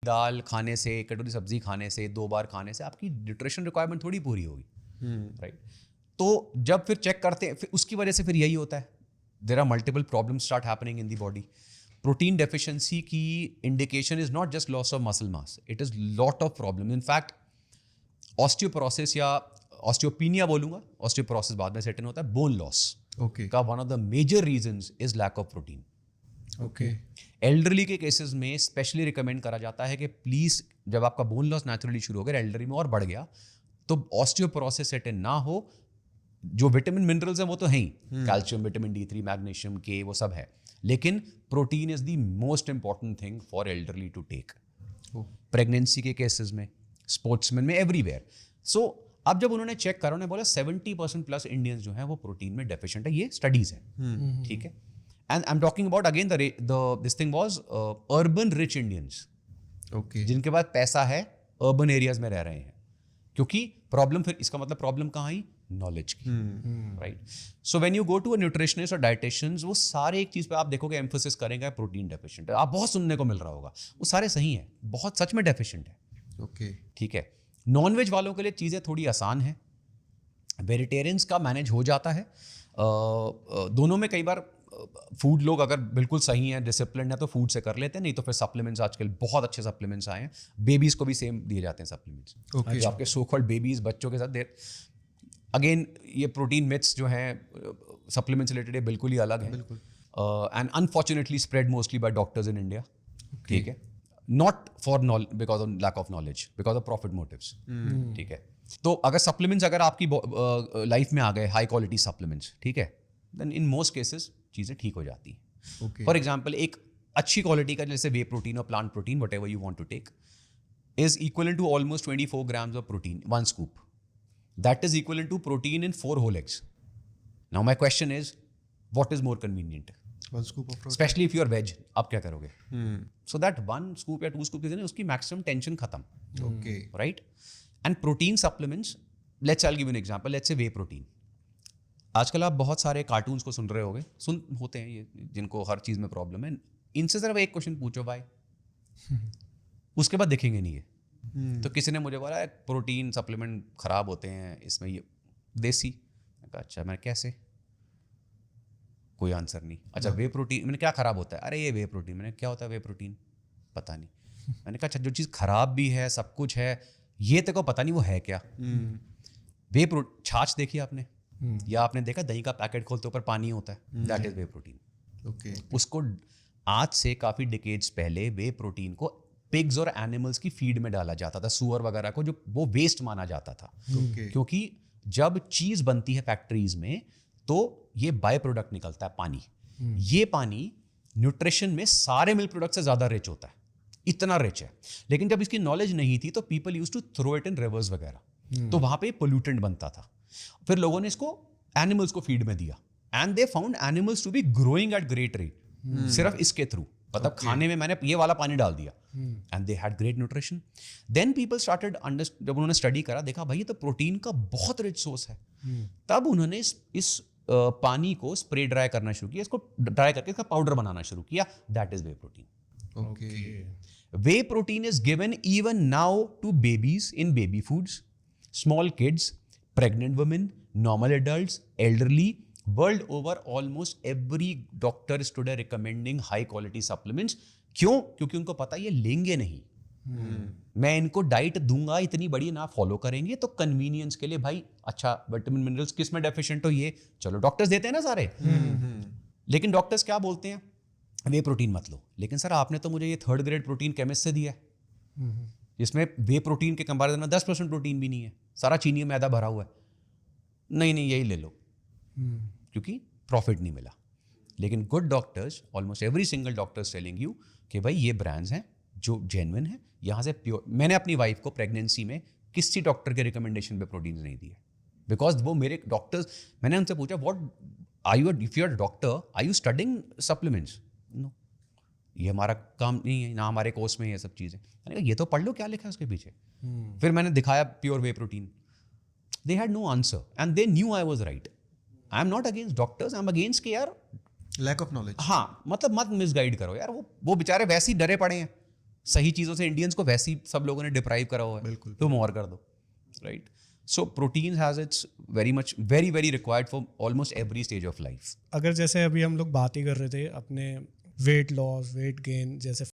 दाल खाने से, कटोरी सब्जी खाने से, 2 बार खाने से आपकी न्यूट्रिशन रिक्वायरमेंट थोड़ी पूरी होगी, राइट? तो जब फिर चेक करते हैं, फिर उसकी वजह से फिर यही होता है, there are multiple problems start happening in the body. Protein deficiency की indication is not just loss of muscle mass, it is lot of problem. In fact osteoporosis या ऑस्टियोपीनिया बोलूंगा, ऑस्टियोपोरोसिस बाद में सेट इन होता है, बोन लॉस ओके का one of the major reasons is lack of protein. Okay elderly के cases में specially recommend करा जाता है कि प्लीज, जब आपका बोन लॉस नेचुरली शुरू हो गया, एल्डरली में और बढ़ गया, तो ऑस्टियोपोरोसिस सेट इन ना हो। जो विटामिन मिनरल्स हैं वो तो हैं ही, कैल्शियम, विटामिन D3, मैग्नीशियम, के, वो सब है, लेकिन protein is the most important thing for elderly to take. Pregnancy के केसेस में, स्पोर्ट्समैन में, एवरीवेयर। सो अब जब उन्होंने चेक करा, उन्होंने बोला 70% प्लस इंडियंस जो हैं वो प्रोटीन में डेफिशिएंट है। ये स्टडीज है, ठीक है। And I am talking about again this thing was urban rich Indians, okay जिनके पास पैसा है, अर्बन एरियाज में रह रहे हैं। क्योंकि प्रॉब्लम, फिर इसका मतलब प्रॉब्लम कहाँ आई? नॉलेज की, right? So when you go to a nutritionist और डाइटिशियंस, वो सारे एक चीज पे आप देखोगे एम्फोसिस करेंगे, प्रोटीन डेफिशिएंट है। आप बहुत सुनने को मिल रहा होगा, वो सारे सही हैं, बहुत सच में डेफिशिएंट है, ओके ठीक है। नॉनवेज वालों के लिए चीज़ें थोड़ी आसान है, वेजिटेरियंस का मैनेज हो जाता है। दोनों में कई बार फूड लोग अगर बिल्कुल सही हैं, डिसिप्लिन है, तो फूड से कर लेते हैं, नहीं तो फिर सप्लीमेंट्स, आजकल बहुत अच्छे सप्लीमेंट्स आए हैं। बेबीज़ को भी सेम दिए जाते हैं सप्लीमेंट्स, Okay. जो आपके सो कॉल्ड बेबीज़, बच्चों के साथ देर। अगेन ये प्रोटीन मिथ्स जो हैं सप्लीमेंट्स रिलेटेड, ये बिल्कुल ही अलग है, and unfortunately spread mostly by doctors in India, ठीक है। Not for because of lack of knowledge, because of profit motives, ठीक है। तो अगर सप्लीमेंट्स अगर आपकी लाइफ में आ गए, हाई क्वालिटी सप्लीमेंट्स, ठीक है, देन इन मोस्ट केसेस चीज़ें ठीक हो जाती हैं। ओके फॉर एग्जाम्पल, एक अच्छी क्वालिटी का जैसे वे प्रोटीन और plant protein, whatever you want to take, is equivalent to almost 24 grams of protein, one scoop. That is equivalent to protein in 4 whole eggs. Now my question is, what is more convenient? One scoop of Especially if you are veg, आप क्या करोगे? So that 1 scoop या 2 scoop किसी ने, उसकी maximum tension खत्म, okay right? And protein supplements, I'll give you an example, let's say whey protein. आजकल आप बहुत सारे कार्टून्स को सुन रहे होगे, होते हैं ये, जिनको हर चीज़ में प्रॉब्लम है। इनसे सिर्फ एक क्वेश्चन पूछो भाई, उसके बाद दिखेंगे नहीं ये। तो किसी ने मुझे बोला प्रोटीन सप्लीमेंट खराब होते हैं, इसमें ये देसी। मैंने कहा अच्छा, मैं कैसे? कोई आंसर नहीं। अच्छा वे प्रोटीन, मैंने क्या खराब होता है? अरे ये वे प्रोटीन। मैंने क्या होता है वे प्रोटीन? पता नहीं। मैंने कहा अच्छा, जो चीज़ खराब भी है, सब कुछ है, ये तेरे को पता नहीं वो है क्या? वे छाछ देखी आपने, या आपने देखा दही का पैकेट खोलते ऊपर पानी होता है, that is way protein. Okay उसको आज से काफी डिकेड्स पहले वे प्रोटीन को पिग्स और एनिमल्स की फीड में डाला जाता था, सुअर वगैरह को, जो वो वेस्ट माना जाता था। ओके क्योंकि जब चीज बनती है फैक्ट्रीज में, तो ये बाय प्रोडक्ट निकलता है पानी। ये पानी न्यूट्रिशन में सारे मिल्क प्रोडक्ट से ज्यादा रिच होता है, इतना रिच है। लेकिन जब इसकी नॉलेज नहीं थी, तो people used to throw it in rivers वगैरह, तो वहां पे पोल्यूटेंट बनता था। फिर लोगों ने इसको एनिमल्स को फीड में दिया, and they found animals to be growing at great rate, सिर्फ इसके थ्रू। मतलब खाने में मैंने ये वाला पानी डाल दिया, and they had great nutrition. Then people started जब उन्होंने स्टडी करा, देखा भाई ये तो प्रोटीन का बहुत रिच सोर्स है। तब उन्होंने इस पानी को स्प्रे ड्राई करना शुरू किया, इसको ड्राई करके इसका पाउडर बनाना शुरू किया, that is way protein. Okay Whey protein is given even now to babies in baby foods, small kids, pregnant women, normal adults, elderly. World over, almost every doctor is today recommending high quality supplements. क्यों? क्योंकि उनको पता ये लेंगे नहीं। मैं इनको diet दूंगा इतनी बड़ी, ना फॉलो करेंगे, तो कन्वीनियंस के लिए भाई, अच्छा विटामिन मिनरल्स किस में डेफिशिएंट हो, ये चलो डॉक्टर्स देते हैं ना सारे। लेकिन डॉक्टर्स क्या बोलते हैं? वे प्रोटीन मत लो। लेकिन सर आपने तो मुझे ये 3rd ग्रेड प्रोटीन केमिस्ट से दिया है, जिसमें वे प्रोटीन के कंपैरिजन में 10% प्रोटीन भी नहीं है, सारा चीनी मैदा भरा हुआ है। नहीं यही ले लो, क्योंकि प्रॉफिट नहीं मिला। लेकिन good doctors, almost every single doctor telling you कि भाई ये ब्रांड्स हैं जो जेन्युइन है, यहाँ से प्योर। मैंने अपनी वाइफ को प्रेगनेंसी में किसी डॉक्टर के रिकमेंडेशन पे प्रोटीन नहीं दिए, बिकॉज वो मेरे डॉक्टर्स, मैंने उनसे पूछा what are you, if you are doctor are you studying supplements? No, ये हमारा काम नहीं है, ना हमारे कोर्स में ये सब चीज़ें। मैंने कहा ये तो पढ़ लो क्या लिखा है उसके पीछे। फिर मैंने दिखाया pure whey protein, they had no answer and they knew I was right. I am not against doctors, I am against के यार लैक ऑफ नॉलेज। हाँ, मतलब मत मिसगाइड करो यार, वो बेचारे वैसे ही डरे पड़े हैं, सही चीज़ों से इंडियंस को वैसे ही सब लोगों ने डिप्राइव करा हुआ है, बिल्कुल, तुम और कर दो, right? So protein has its very much very very required for almost every stage of life. अगर जैसे अभी हम लोग बात ही कर रहे थे अपने वेट लॉस वेट गेन जैसे